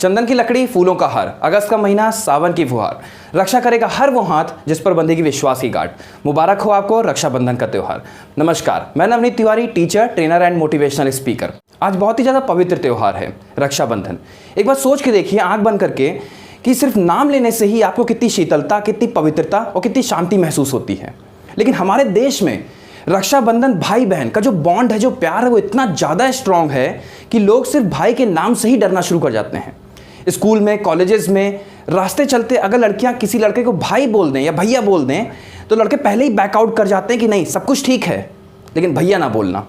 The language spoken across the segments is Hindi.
चंदन की लकड़ी, फूलों का हार, अगस्त का महीना, सावन की फुहार, रक्षा करेगा हर वो हाथ जिस पर बंधेगी विश्वास की गांठ। मुबारक हो आपको रक्षाबंधन का त्यौहार। नमस्कार, मैं Navneet Tiwari, teacher, trainer and motivational speaker. आज बहुत ही ज़्यादा पवित्र त्यौहार है रक्षाबंधन। एक बार सोच के देखिए आंख बंद करके कि सिर्फ नाम लेने से ही आपको कितनी शीतलता, कितनी पवित्रता और कितनी शांति महसूस होती है। लेकिन हमारे देश में रक्षाबंधन भाई बहन का जो बॉन्ड है, जो प्यार है, वो इतना ज़्यादा स्ट्रांग है कि लोग सिर्फ भाई के नाम से ही डरना शुरू कर जाते हैं। स्कूल में, कॉलेजेस में, रास्ते चलते अगर लड़कियां किसी लड़के को भाई बोल दें या भैया बोल दें तो लड़के पहले ही बैकआउट कर जाते हैं कि नहीं, सब कुछ ठीक है लेकिन भैया ना बोलना।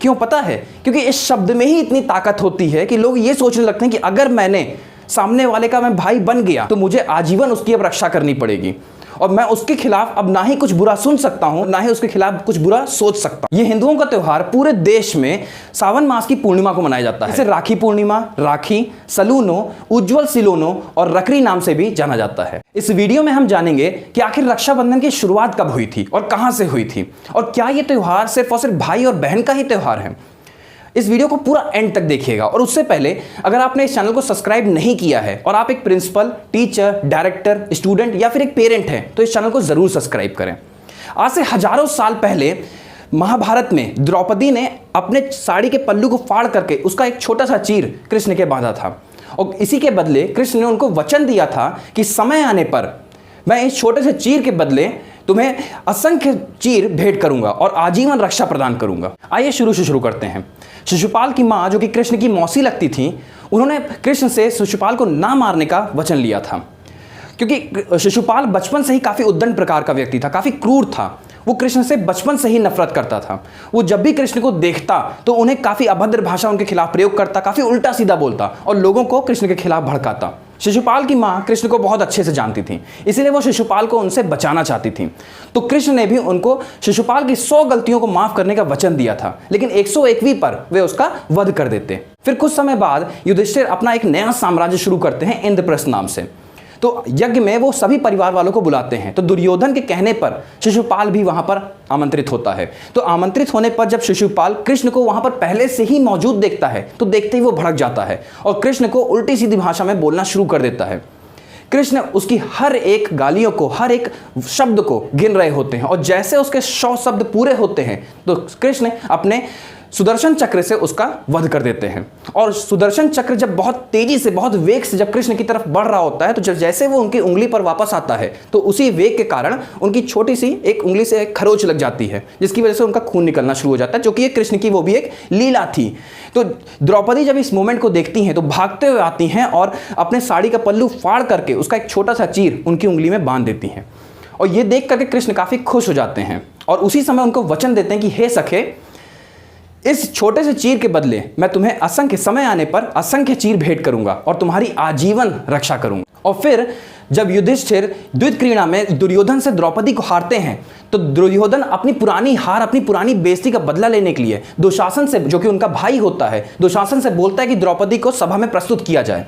क्यों पता है? क्योंकि इस शब्द में ही इतनी ताकत होती है कि लोग ये सोचने लगते हैं कि अगर मैंने सामने वाले का मैं भाई बन गया तो मुझे आजीवन उसकी अब रक्षा करनी पड़ेगी और मैं उसके खिलाफ अब ना ही कुछ बुरा सुन सकता हूं, ना ही उसके खिलाफ कुछ बुरा सोच सकता हूं। ये हिंदुओं का त्यौहार पूरे देश में सावन मास की पूर्णिमा को मनाया जाता है। इसे राखी पूर्णिमा, राखी, सलूनो, उज्जवल सिलोनो और रकरी नाम से भी जाना जाता है। इस वीडियो में हम जानेंगे कि आखिर रक्षाबंधन की शुरुआत कब हुई थी और कहां से हुई थी, और क्या यह त्यौहार सिर्फ और सिर्फ भाई और बहन का ही त्यौहार है। इस वीडियो को पूरा एंड तक देखिएगा। और उससे पहले अगर आपने इस चैनल को सब्सक्राइब नहीं किया है और आप एक प्रिंसिपल, टीचर, डायरेक्टर, स्टूडेंट या फिर एक पेरेंट हैं तो इस चैनल को जरूर सब्सक्राइब करें। आज से हजारों साल पहले महाभारत में द्रौपदी ने अपने साड़ी के पल्लू को फाड़ करके उसका एक छोटा सा चीर कृष्ण के बांधा था और इसी के बदले कृष्ण ने उनको वचन दिया था कि समय आने पर मैं इस छोटे से चीर के बदले तुम्हें असंख्य चीर भेंट करूंगा और आजीवन रक्षा प्रदान करूंगा। आइए शुरू करते हैं। शिशुपाल की मां, जो कि कृष्ण की मौसी लगती थी, उन्होंने कृष्ण से शिशुपाल को ना मारने का वचन लिया था क्योंकि शिशुपाल बचपन से ही काफी उद्दंड प्रकार का व्यक्ति था, काफी क्रूर था। वो कृष्ण से बचपन से ही नफरत करता था। वो जब भी कृष्ण को देखता तो उन्हें काफी अभद्र भाषा उनके खिलाफ प्रयोग करता, काफी उल्टा सीधा बोलता और लोगों को कृष्ण के खिलाफ भड़काता। शिशुपाल की मां कृष्ण को बहुत अच्छे से जानती थी, इसीलिए वो शिशुपाल को उनसे बचाना चाहती थी। तो कृष्ण ने भी उनको शिशुपाल की 100 गलतियों को माफ करने का वचन दिया था, लेकिन 101वीं पर वे उसका वध कर देते। फिर कुछ समय बाद युधिष्ठिर अपना एक नया साम्राज्य शुरू करते हैं इंद्रप्रस्थ नाम से। तो यज्ञ में वो सभी परिवार वालों को बुलाते हैं। तो दुर्योधन के कहने पर शिशुपाल भी वहां पर आमंत्रित होता है। तो आमंत्रित होने पर जब शिशुपाल कृष्ण को वहां पर पहले से ही मौजूद देखता है तो देखते ही वो भड़क जाता है और कृष्ण को उल्टी सीधी भाषा में बोलना शुरू कर देता है। कृष्ण उसकी हर एक गालियों को, हर एक शब्द को गिन रहे होते हैं और जैसे उसके 100 शब्द पूरे होते हैं तो कृष्ण अपने सुदर्शन चक्र से उसका वध कर देते हैं। और सुदर्शन चक्र जब बहुत तेजी से, बहुत वेग से जब कृष्ण की तरफ बढ़ रहा होता है तो जब जैसे वो उनकी उंगली पर वापस आता है तो उसी वेग के कारण उनकी छोटी सी एक उंगली से एक खरोच लग जाती है, जिसकी वजह से उनका खून निकलना शुरू हो जाता है, जो कि कृष्ण की वो भी एक लीला थी। तो द्रौपदी जब इस मोमेंट को देखती हैं तो भागते हुए आती हैं और अपने साड़ी का पल्लू फाड़ करके उसका एक छोटा सा चीर उनकी उंगली में बांध देती हैं। और ये देख करके कृष्ण काफी खुश हो जाते हैं और उसी समय उनको वचन देते हैं कि हे सखे, इस छोटे से चीर के बदले मैं तुम्हें असंख्य, समय आने पर असंख्य चीर भेंट करूंगा और तुम्हारी आजीवन रक्षा करूंगा। और फिर जब युधिष्ठिर द्वित क्रीड़ा में दुर्योधन से द्रौपदी को हारते हैं तो दुर्योधन अपनी पुरानी हार, अपनी पुरानी बेइज्जती का बदला लेने के लिए दुशासन से, जो कि उनका भाई होता है, दुशासन से बोलता है कि द्रौपदी को सभा में प्रस्तुत किया जाए।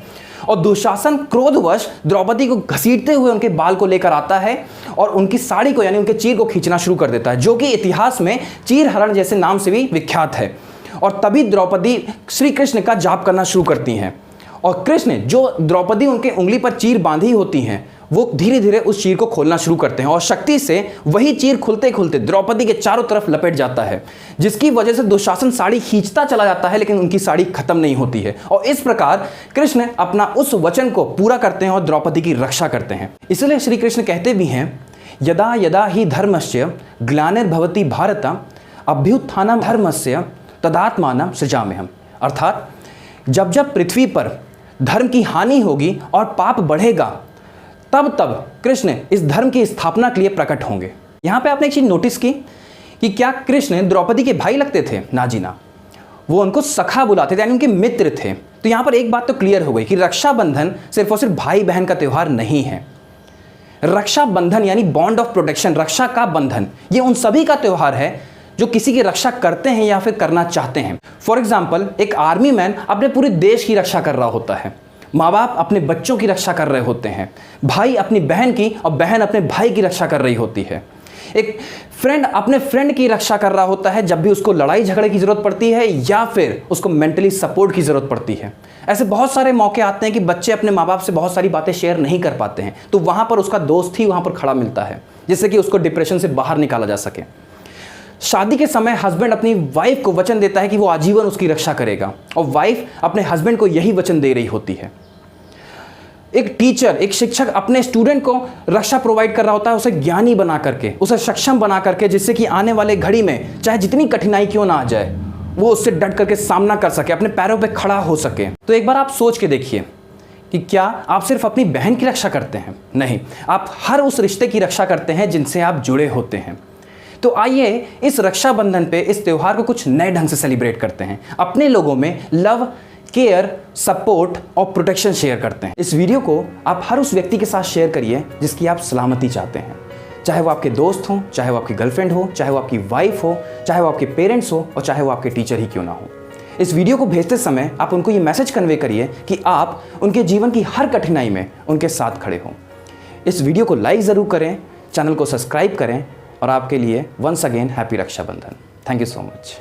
और दुशासन क्रोधवश द्रौपदी को घसीटते हुए उनके बाल को लेकर आता है और उनकी साड़ी को, यानी उनके चीर को खींचना शुरू कर देता है, जो कि इतिहास में चीर हरण जैसे नाम से भी विख्यात है। और तभी द्रौपदी श्री कृष्ण का जाप करना शुरू करती हैं और कृष्ण, जो द्रौपदी उनके उंगली पर चीर बांधी होती हैं, वो धीरे धीरे उस चीर को खोलना शुरू करते हैं और शक्ति से वही चीर खुलते खुलते द्रौपदी के चारों तरफ लपेट जाता है, जिसकी वजह से दुशासन साड़ी खींचता चला जाता है लेकिन उनकी साड़ी खत्म नहीं होती है। और इस प्रकार कृष्ण अपना उस वचन को पूरा करते हैं और द्रौपदी की रक्षा करते हैं। इसलिए श्री कृष्ण कहते भी हैं, यदा यदा ही धर्मस्य ग्लानिर्भवति भारत अभ्युत्थानं धर्मस्य तदात्मानं सृजाम्यहम्। अर्थात जब जब पृथ्वी पर धर्म की हानि होगी और पाप बढ़ेगा तब तब कृष्ण इस धर्म की स्थापना के लिए प्रकट होंगे। यहाँ पे आपने एक चीज नोटिस की कि क्या कृष्ण द्रौपदी के भाई लगते थे? ना जी ना, वो उनको सखा बुलाते थे, यानी उनके मित्र थे। तो यहाँ पर एक बात तो क्लियर हो गई कि रक्षाबंधन सिर्फ और सिर्फ भाई बहन का त्यौहार नहीं है। रक्षाबंधन यानी बॉन्ड ऑफ प्रोटेक्शन, रक्षा का बंधन, ये उन सभी का त्यौहार है जो किसी की रक्षा करते हैं या फिर करना चाहते हैं। फॉर एग्जाम्पल, एक आर्मी मैन अपने पूरे देश की रक्षा कर रहा होता है, माँ बाप अपने बच्चों की रक्षा कर रहे होते हैं, भाई अपनी बहन की और बहन अपने भाई की रक्षा कर रही होती है। एक फ्रेंड अपने फ्रेंड की रक्षा कर रहा होता है जब भी उसको लड़ाई झगड़े की जरूरत पड़ती है या फिर उसको मेंटली सपोर्ट की जरूरत पड़ती है। ऐसे बहुत सारे मौके आते हैं कि बच्चे अपने माँ बाप से बहुत सारी बातें शेयर नहीं कर पाते हैं, तो वहाँ पर उसका दोस्त ही वहाँ पर खड़ा मिलता है जिससे कि उसको डिप्रेशन से बाहर निकाला जा सके। शादी के समय हस्बैंड अपनी वाइफ को वचन देता है कि वो आजीवन उसकी रक्षा करेगा, और वाइफ अपने हस्बैंड को यही वचन दे रही होती है। एक टीचर, एक शिक्षक अपने स्टूडेंट को रक्षा प्रोवाइड कर रहा होता है, उसे ज्ञानी बना करके, उसे सक्षम बना करके, जिससे कि आने वाले घड़ी में चाहे जितनी कठिनाई क्यों ना आ जाए वो उससे डट करके सामना कर सके, अपने पैरों पे खड़ा हो सके। तो एक बार आप सोच के देखिए कि क्या आप सिर्फ अपनी बहन की रक्षा करते हैं? नहीं, आप हर उस रिश्ते की रक्षा करते हैं जिनसे आप जुड़े होते हैं। तो आइए इस रक्षाबंधन पे, इस त्यौहार को कुछ नए ढंग से सेलिब्रेट करते हैं, अपने लोगों में लव, केयर, सपोर्ट और प्रोटेक्शन शेयर करते हैं। इस वीडियो को आप हर उस व्यक्ति के साथ शेयर करिए जिसकी आप सलामती चाहते हैं, चाहे वो आपके दोस्त हो, चाहे वो आपकी गर्लफ्रेंड हो, चाहे वो आपकी वाइफ हो, चाहे वो आपके पेरेंट्स हो, और चाहे वो आपके टीचर ही क्यों ना हो। इस वीडियो को भेजते समय आप उनको ये मैसेज कन्वे करिए कि आप उनके जीवन की हर कठिनाई में उनके साथ खड़े हो। इस वीडियो को लाइक ज़रूर करें, चैनल को सब्सक्राइब करें, और आपके लिए once again happy Rakshabandhan. Thank you so much.